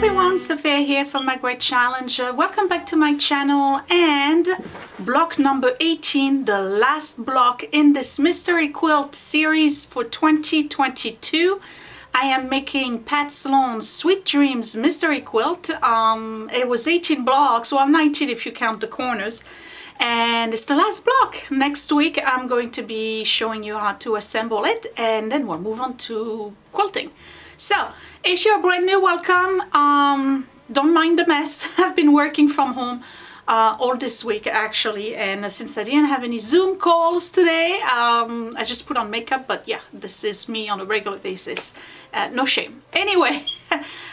everyone, Sophia here from My Great Challenge. Welcome back to my channel and block number 18, the last block in this mystery quilt series for 2022. I am making Pat Sloan Sweet Dreams mystery quilt. It was 18 blocks, well 19 if you count the corners. And it's the last block. Next week I'm going to be showing you how to assemble it and then we'll move on to quilting. So if you're brand new, welcome. Don't mind the mess. I've been working from home all this week actually, and since I didn't have any Zoom calls today, I just put on makeup, but yeah, this is me on a regular basis. No shame. Anyway,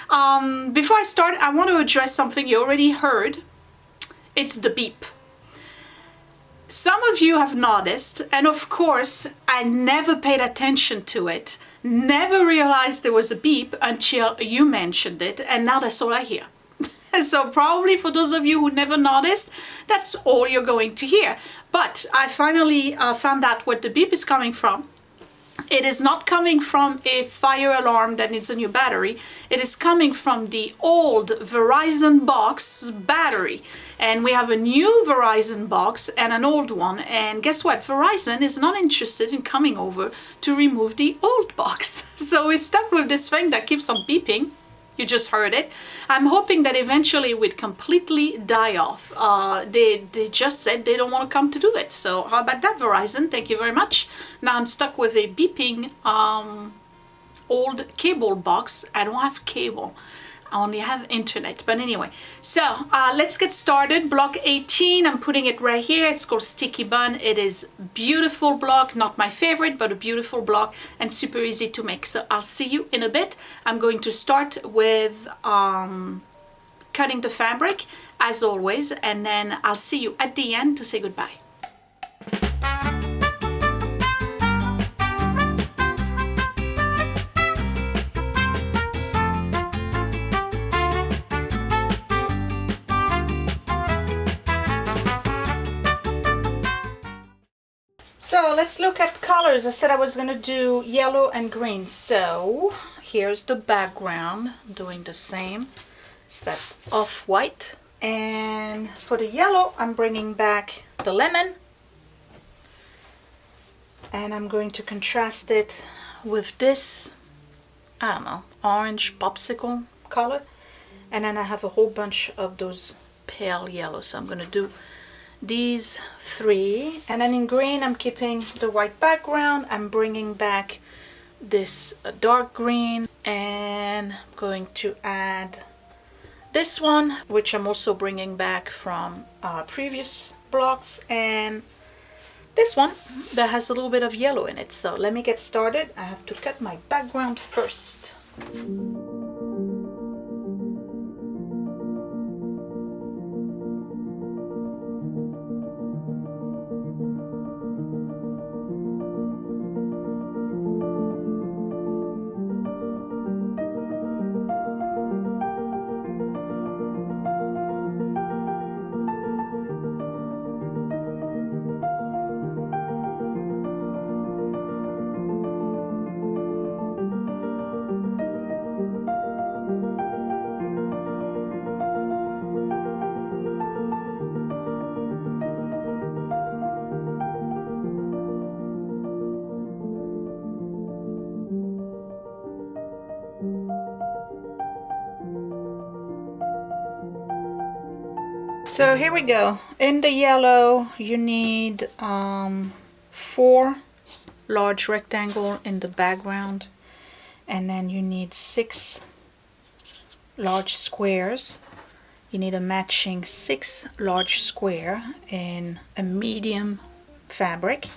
before I start, I want to address something you already heard. It's the beep. Some of you have noticed, and of course I never paid attention to it, never realized there was a beep until you mentioned it, and now that's all I hear. So probably for those of you who never noticed, that's all you're going to hear. But I finally found out where the beep is coming from. It is not coming from a fire alarm that needs a new battery. It is coming from the old Verizon box battery. And we have a new Verizon box and an old one. And guess what? Verizon is not interested in coming over to remove the old box. So we're stuck with this thing that keeps on beeping. You just heard it. I'm hoping that eventually it would completely die off. They just said they don't want to come to do it. So how about that, Verizon? Thank you very much. Now I'm stuck with a beeping old cable box. I don't have cable. I only have internet. But anyway, so let's get started. Block 18, I'm putting it right here. It's called Sticky Bun. It is beautiful block, not my favorite, but a beautiful block and super easy to make. So I'll see you in a bit. I'm going to start with cutting the fabric as always, and then I'll see you at the end to say goodbye. So let's look at colors. I said I was going to do yellow and green. So here's the background, I'm doing the same. It's that off-white. And for the yellow, I'm bringing back the lemon. And I'm going to contrast it with this, I don't know, orange popsicle color. And then I have a whole bunch of those pale yellow. So I'm going to do these three, and then in green I'm keeping the white background. I'm bringing back this dark green, and I'm going to add this one, which I'm also bringing back from previous blocks, and this one that has a little bit of yellow in it. So let me get started. I have to cut my background first. So here we go. In the yellow you need 4 large rectangles in the background, and then you need 6 large squares. You need a matching 6 large square in a medium fabric.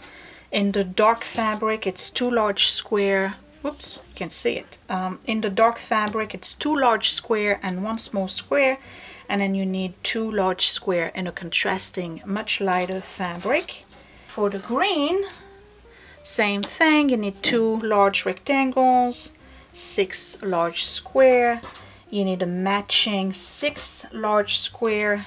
In the dark fabric it's 2 large square. Whoops, you can see it. In the dark fabric it's 2 large square and 1 small square. And then you need 2 large square in a contrasting much lighter fabric. For the green, same thing. You need 2 large rectangles, 6 large square. You need a matching 6 large square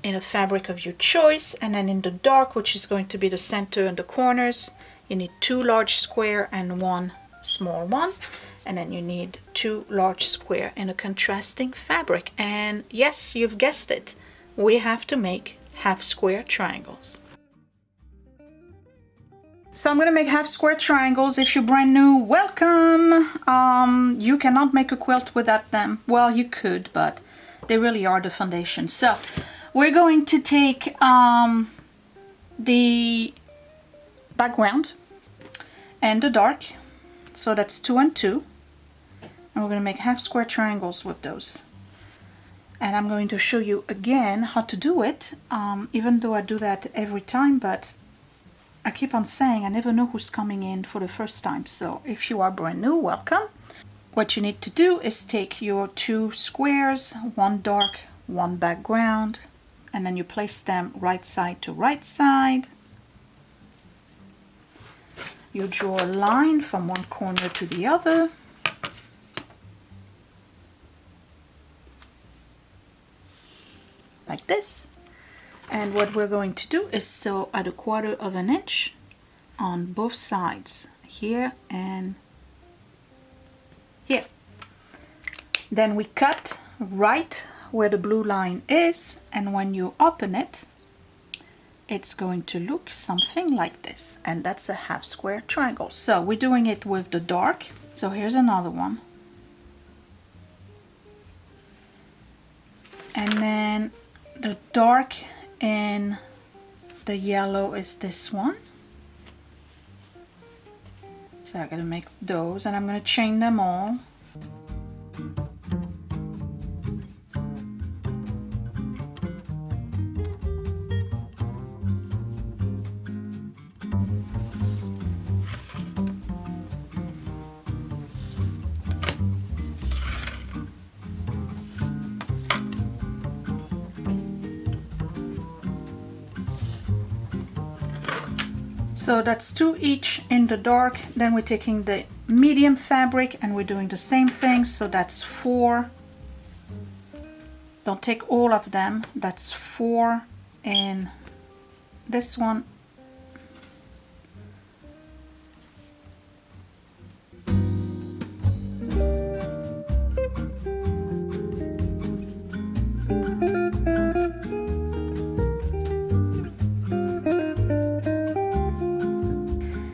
in a fabric of your choice. And then in the dark, which is going to be the center and the corners, you need 2 large square and 1 small one. And then you need 2 large square in a contrasting fabric. And yes, you've guessed it, we have to make half square triangles. So I'm going to make half square triangles. If you're brand new, welcome. You cannot make a quilt without them. Well, you could, but they really are the foundation. So we're going to take the background and the dark. So that's 2 and 2. And we're going to make half square triangles with those. And I'm going to show you again how to do it, even though I do that every time, but I keep on saying I never know who's coming in for the first time. So if you are brand new, welcome. What you need to do is take your 2 squares, one dark, one background, and then you place them right side to right side. You draw a line from one corner to the other. Like this. And what we're going to do is sew at 1/4 of an inch on both sides, here and here. Then we cut right where the blue line is, and when you open it, it's going to look something like this, and that's a half square triangle. So we're doing it with the dark. So here's another one. And then the dark and the yellow is this one. So I'm going to make those, and I'm going to chain them all. So that's 2 each in the dark. Then we're taking the medium fabric and we're doing the same thing. So that's 4. Don't take all of them. That's 4 in this one.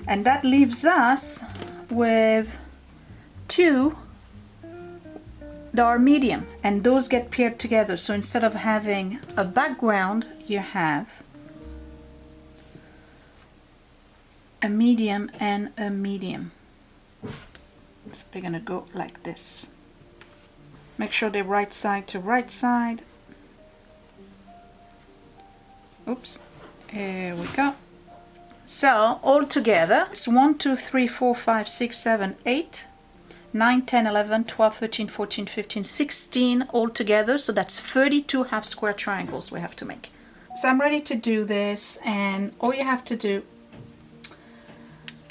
And that leaves us with 2 that are medium, and those get paired together. So instead of having a background, you have a medium and a medium. So they're gonna go like this. Make sure they're right side to right side. Oops, here we go. So all together it's 1, 2, 3, 4, 5, 6, 7, 8, 9, 10, 11, 12, 13, 14, 15, 16 all together. So that's 32 half square triangles we have to make. So I'm ready to do this, and all you have to do,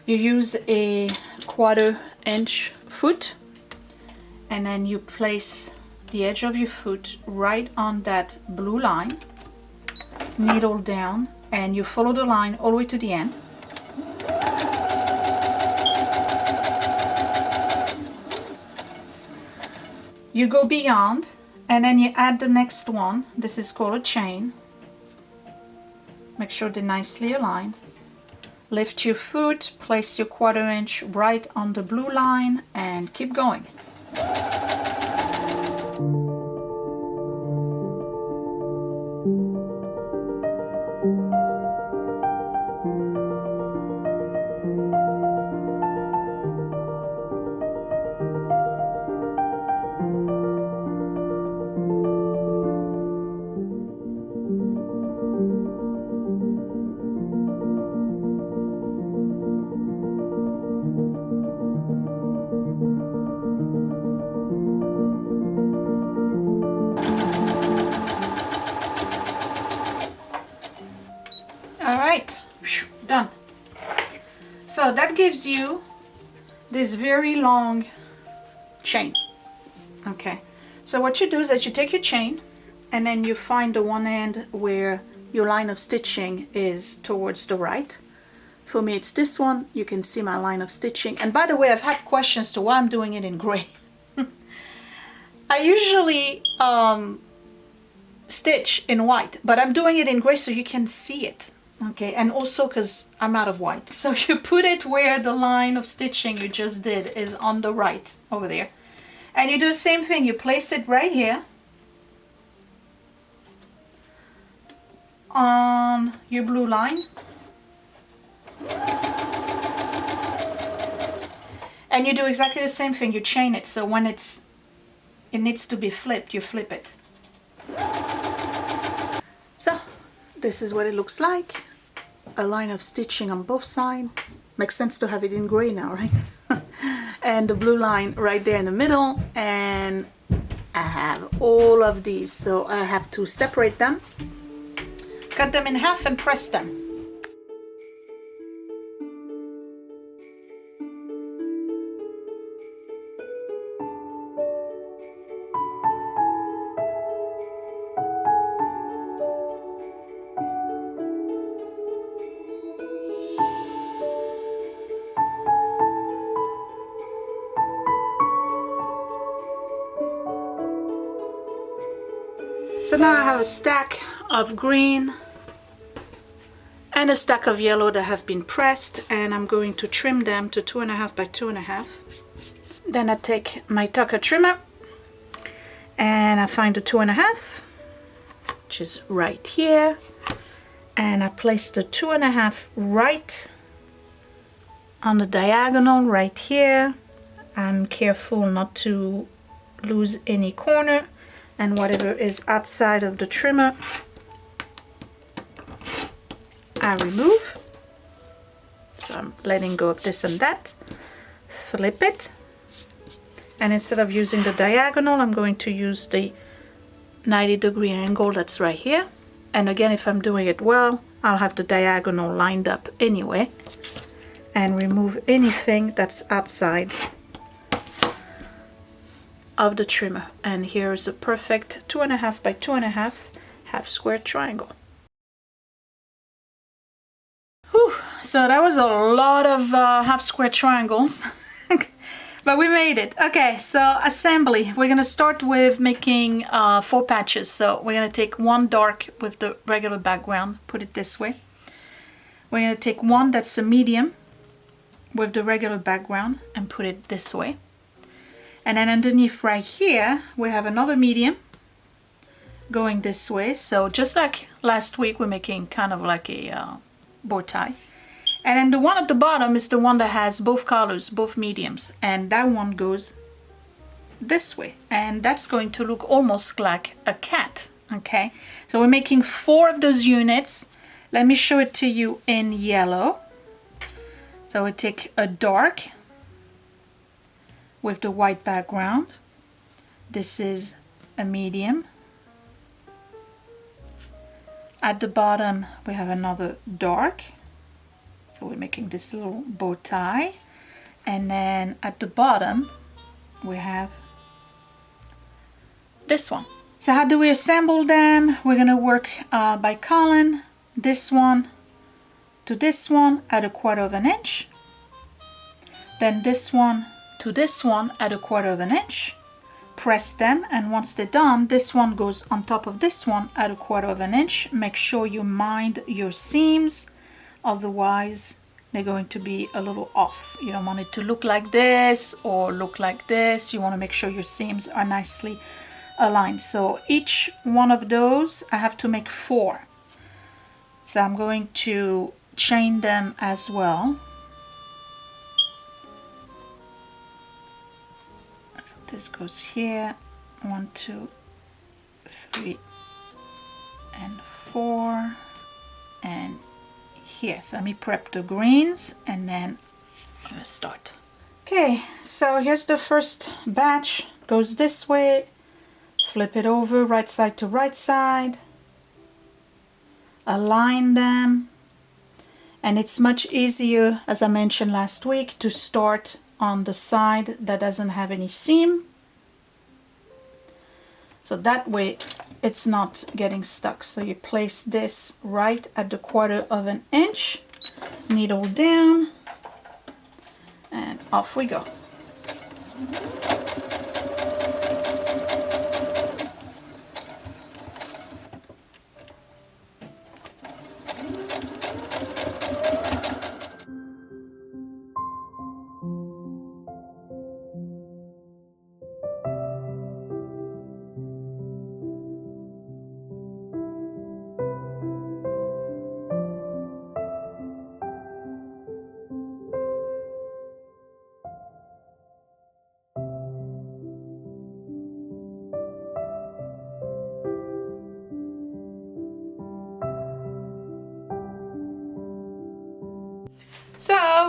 you use a 1/4 inch foot, and then you place the edge of your foot right on that blue line, needle down, and you follow the line all the way to the end. You go beyond, and then you add the next one. This is called a chain. Make sure they're nicely aligned. Lift your foot, place your 1/4 inch right on the blue line, and keep going. Alright, done. So that gives you this very long chain. Okay, so what you do is that you take your chain and then you find the one end where your line of stitching is towards the right. For me it's this one. You can see my line of stitching. And by the way, I've had questions to why I'm doing it in gray. I usually stitch in white, but I'm doing it in gray so you can see it. Okay, and also because I'm out of white. So you put it where the line of stitching you just did is on the right over there. And you do the same thing. You place it right here on your blue line. And you do exactly the same thing. You chain it. So when it needs to be flipped, you flip it. So this is what it looks like. A line of stitching on both sides. Makes sense to have it in gray now, right? And the blue line right there in the middle. And I have all of these. So I have to separate them. Cut them in half and press them. So now I have a stack of green and a stack of yellow that have been pressed, and I'm going to trim them to 2.5 by 2.5. Then I take my tucker trimmer and I find the 2.5, which is right here, and I place the 2.5 right on the diagonal right here. I'm careful not to lose any corner, and whatever is outside of the trimmer I remove. So I'm letting go of this and that. Flip it, and instead of using the diagonal, I'm going to use the 90-degree angle that's right here. And again, if I'm doing it well, I'll have the diagonal lined up anyway, and remove anything that's outside of the trimmer. And here's a perfect 2.5 by 2.5 half square triangle. Whew, so that was a lot of half square triangles. But we made it. Okay, so assembly. We're gonna start with making 4 patches. So we're gonna take one dark with the regular background, put it this way. We're gonna take one that's a medium with the regular background and put it this way. And then underneath right here, we have another medium going this way. So just like last week, we're making kind of like a bow tie. And then the one at the bottom is the one that has both colors, both mediums. And that one goes this way. And that's going to look almost like a cat, okay? So we're making 4 of those units. Let me show it to you in yellow. So we take a dark with the white background. This is a medium. At the bottom we have another dark, so we're making this little bow tie. And then at the bottom we have this one. So how do we assemble them? We're gonna work by column, this one to this one at 1/4 inch, then this one to this one at 1/4 inch, press them, and once they're done, this one goes on top of this one at 1/4 inch. Make sure you mind your seams, otherwise they're going to be a little off. You don't want it to look like this or look like this. You want to make sure your seams are nicely aligned. So each one of those I have to make 4. So I'm going to chain them as well. This goes here, 1, 2, 3, and 4, and here. So let me prep the greens and then I'm gonna start. Okay, so here's the first batch. Goes this way, flip it over right side to right side, align them, and it's much easier, as I mentioned last week, to start on the side that doesn't have any seam, so that way it's not getting stuck. So you place this right at the 1/4 inch, needle down, and off we go.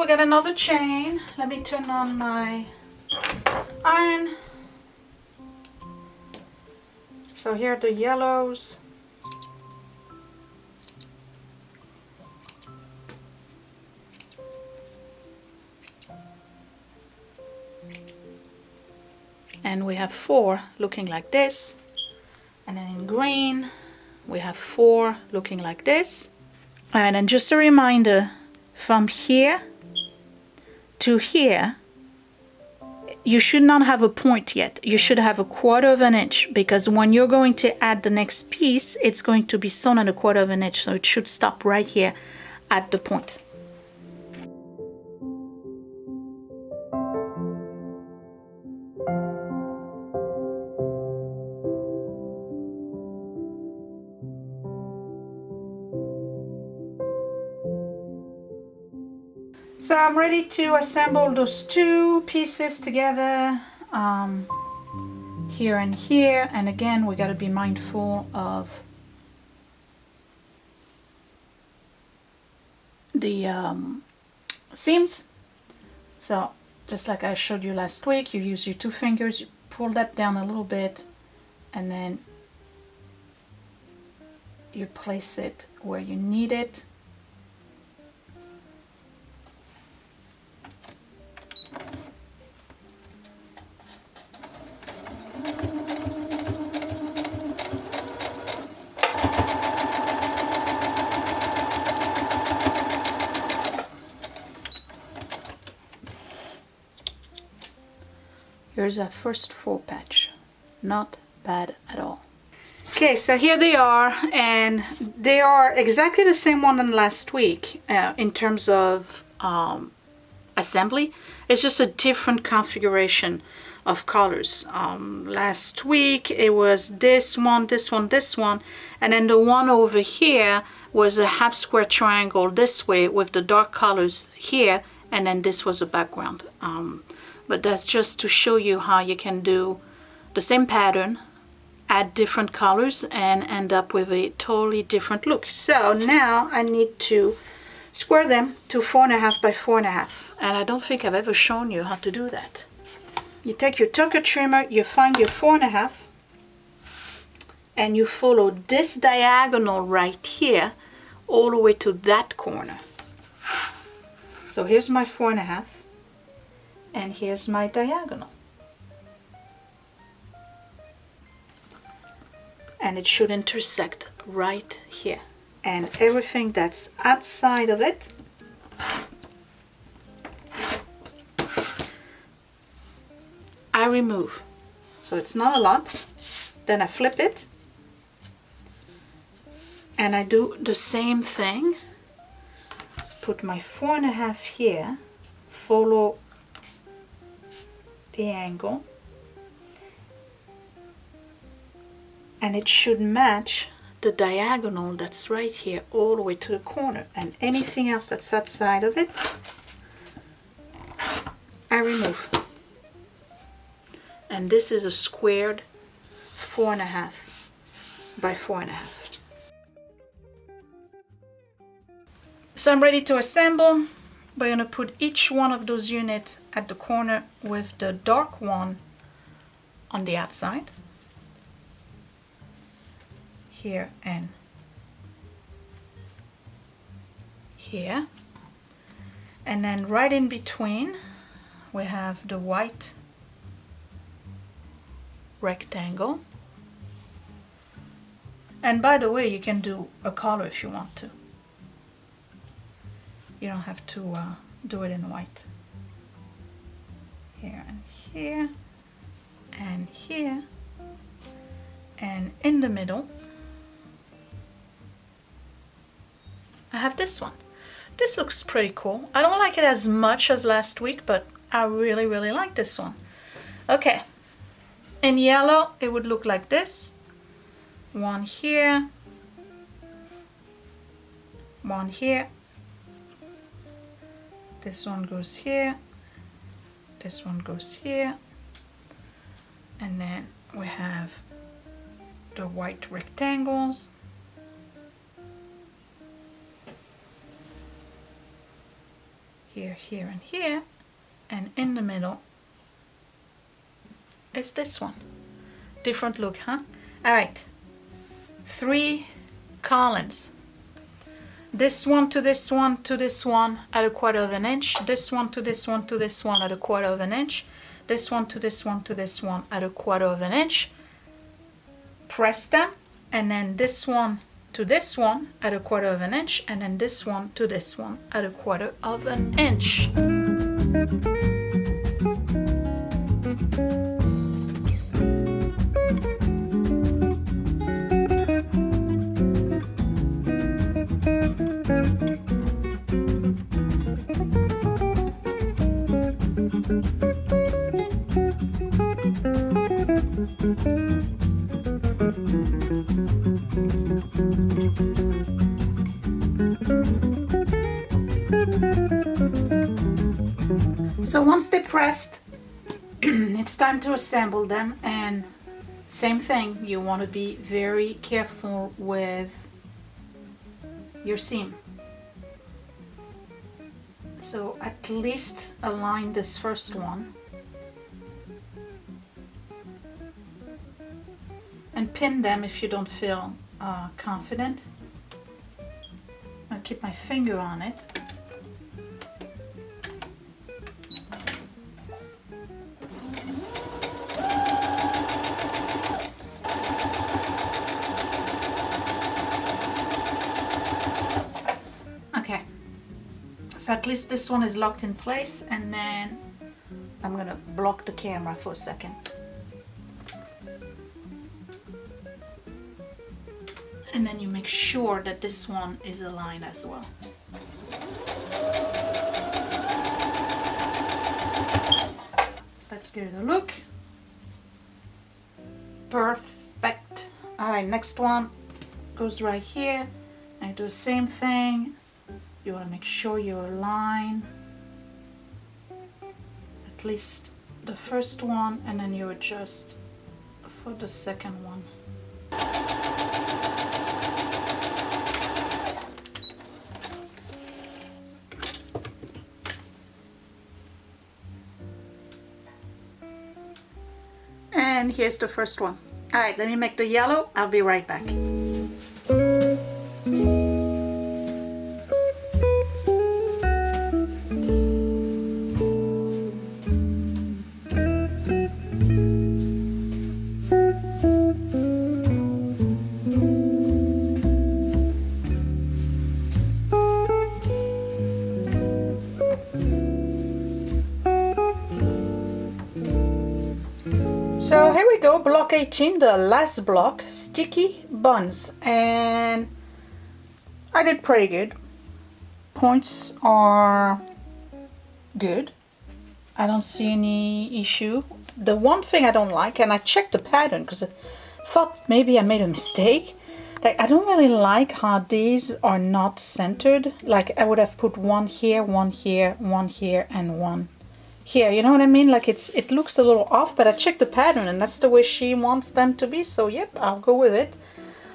we got another chain. Let me turn on my iron. So here are the yellows. And we have 4 looking like this. And then in green, we have 4 looking like this. And then just a reminder, from here to here, you should not have a point yet. You should have a 1/4 inch, because when you're going to add the next piece, it's going to be sewn at a 1/4 inch. So it should stop right here at the point. So I'm ready to assemble those 2 pieces together, here and here. And again, we got to be mindful of the seams. So just like I showed you last week, you use your 2 fingers, you pull that down a little bit, and then you place it where you need it. Here's our first 4 patch. Not bad at all. Okay, so here they are, and they are exactly the same one than last week in terms of assembly. It's just a different configuration of colors. Last week it was this one, this one, this one, and then the one over here was a half square triangle this way with the dark colors here, and then this was a background. But that's just to show you how you can do the same pattern, add different colors, and end up with a totally different look. So now I need to square them to 4.5 by 4.5. And I don't think I've ever shown you how to do that. You take your tucker trimmer, you find your 4.5, and you follow this diagonal right here all the way to that corner. So here's my 4.5. And here's my diagonal. And it should intersect right here. And everything that's outside of it, I remove. So it's not a lot. Then I flip it. And I do the same thing. Put my 4.5 here, follow the angle, and it should match the diagonal that's right here all the way to the corner, and anything else that's outside of it I remove. And this is a squared 4.5 by 4.5. So I'm ready to assemble. We're going to put each one of those units at the corner with the dark one on the outside. Here and here. And then right in between we have the white rectangle. And by the way, you can do a color if you want to. You don't have to do it in white. Here and here and here, and in the middle I have this one. This looks pretty cool. I don't like it as much as last week, but I really like this one. Okay, in yellow it would look like this. One here, one here. This one goes here, this one goes here, and then we have the white rectangles. here, here, and here, and in the middle is this one. Different look, huh? All right, 3 garlands. This one to this one to this one at 1/4 inch. This one to this one to this one at 1/4 inch. This one to this one to this one at 1/4 inch. Press them, and then this one to this one at 1/4 inch, and then this one to this one at 1/4 inch. So once they're pressed, it's time to assemble them, and same thing, you want to be very careful with your seam. So at least align this first one and pin them if you don't feel confident. I'll keep my finger on it. Okay, so at least this one is locked in place, and then I'm gonna block the camera for a second. And then you make sure that this one is aligned as well. Let's give it a look. Perfect. All right, next one goes right here. I do the same thing. You want to make sure you align at least the first one, and then you adjust for the second one. And here's the first one. All right, let me make the yellow. I'll be right back. So here we go, block 18, the last block, sticky buns, and I did pretty good. Points are good. I don't see any issue. The one thing I don't like, and I checked the pattern because I thought maybe I made a mistake. Like, I don't really like how these are not centered. Like, I would have put one here, one here, one here, and one here, you know what I mean? Like, it looks a little off, but I checked the pattern and that's the way she wants them to be, so yep, I'll go with it.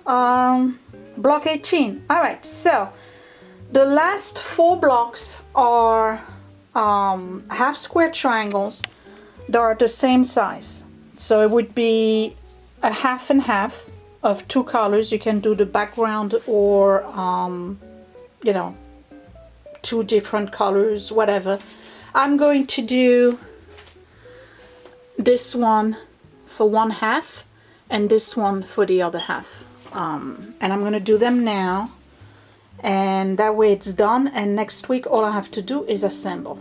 Block 18. All right, so the last 4 blocks are half square triangles that are the same size. So it would be a half and half of 2 colors. You can do the background or you know, 2 different colors, whatever. I'm going to do this one for one half and this one for the other half. And I'm going to do them now. And that way it's done. And next week all I have to do is assemble.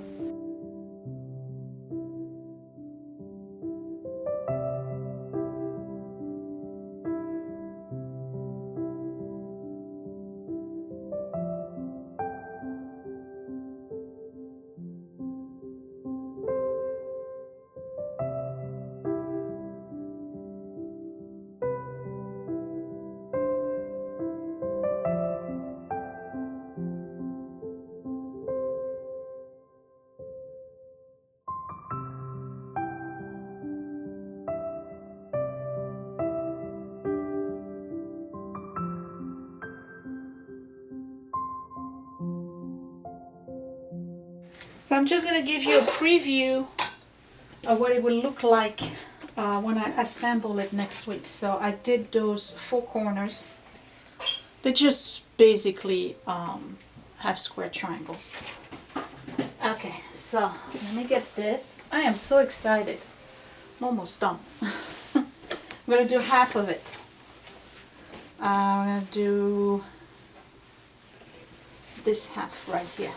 So I'm just going to give you a preview of what it will look like when I assemble it next week. So I did those 4 corners. They just basically have square triangles. Okay, so let me get this. I am so excited. I'm almost done. I'm going to do half of it. I'm going to do this half right here.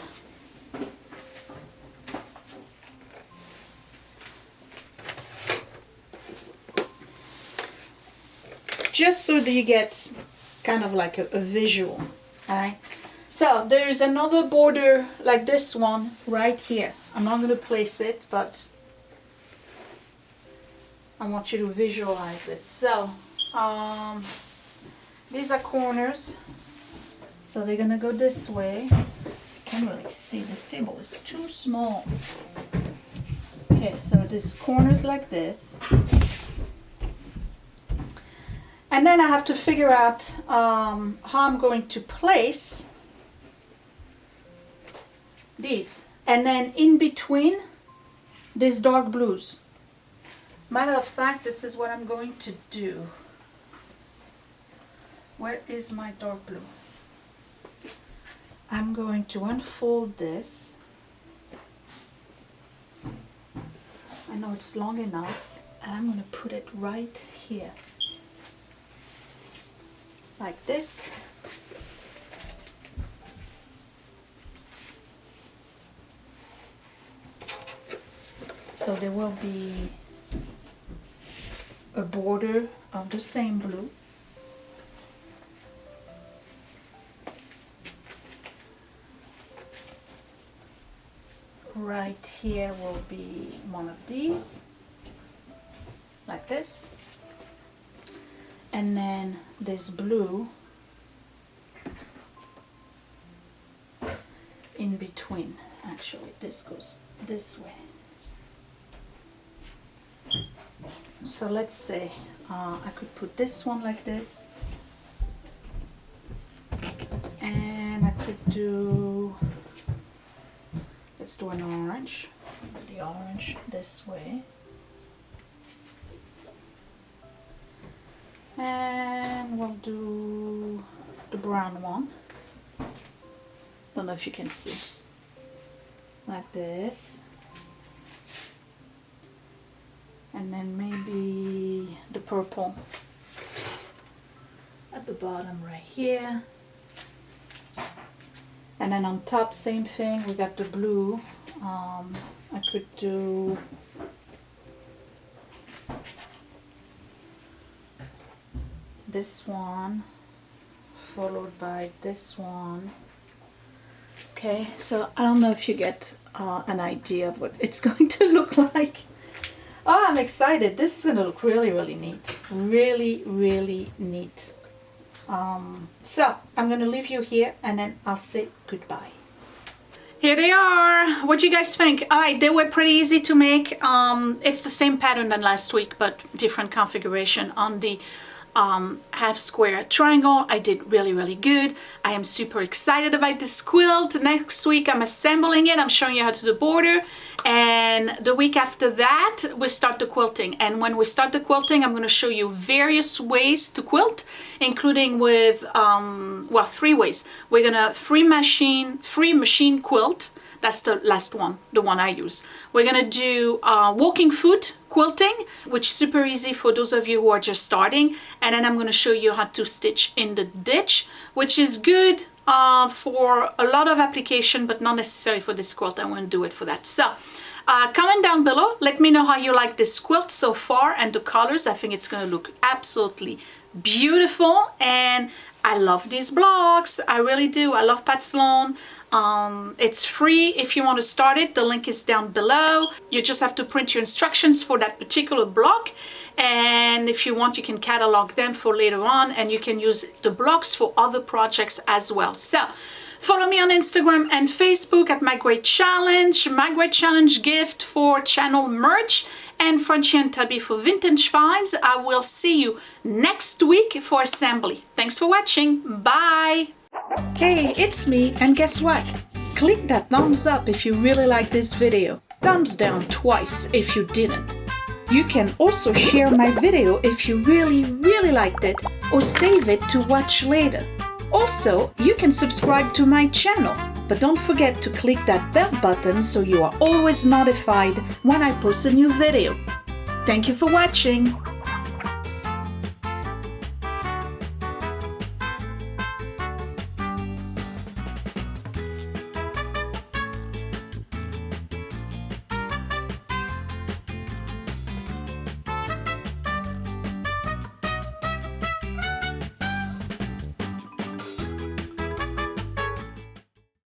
Just so that you get kind of like a visual, alright? So there's another border like this one right here. I'm not going to place it, but I want you to visualize it. So these are corners. So they're going to go this way. Can't really see, this table is too small. Okay, so there's corners like this. And then I have to figure out how I'm going to place these. And then in between, these dark blues. Matter of fact, this is what I'm going to do. Where is my dark blue? I'm going to unfold this. I know it's long enough, and I'm going to put it right here. Like this. So there will be a border of the same blue. Right here will be one of these, like this. And then this blue in between. Actually, this goes this way. So let's say I could put this one like this, and I could do, let's do an orange, the orange this way, and we'll do the brown one. Don't know if you can see, like this. And then maybe the purple at the bottom right here. And then on top, same thing, we got the blue. I could do this one, followed by this one. Okay, so I don't know if you get an idea of what it's going to look like. Oh, I'm excited. This is going to look really, really neat. Really, really neat. So, I'm going to leave you here and then I'll say goodbye. Here they are. What do you guys think? Alright, they were pretty easy to make. It's the same pattern than last week, but different configuration on the half square triangle. I did really, really good. I am super excited about this quilt. Next week I'm assembling it. I'm showing you how to do the border. And the week after that, we start the quilting. And when we start the quilting, I'm going to show you various ways to quilt, including with, well, 3 ways. We're going to free machine quilt. That's the last one, the one I use. We're going to do walking foot quilting, which is super easy for those of you who are just starting. And then I'm going to show you how to stitch in the ditch, which is good for a lot of application, but not necessarily for this quilt. I won't do it for that. So comment down below. Let me know how you like this quilt so far and the colors. I think it's going to look absolutely beautiful. And I love these blocks. I really do. I love Pat Sloan. It's free if you want to start it. The link is down below. You just have to print your instructions for that particular block. And if you want, you can catalog them for later on, and you can use the blocks for other projects as well. So follow me on Instagram and Facebook at My Great Challenge. My Great Challenge gift for channel merch, and Frenchie and Tubby for vintage finds. I will see you next week for assembly. Thanks for watching. Bye. Hey, it's me, and guess what? Click that thumbs up if you really like this video. Thumbs down twice if you didn't. You can also share my video if you really liked it, or save it to watch later. Also, you can subscribe to my channel, but don't forget to click that bell button so you are always notified when I post a new video. Thank you for watching.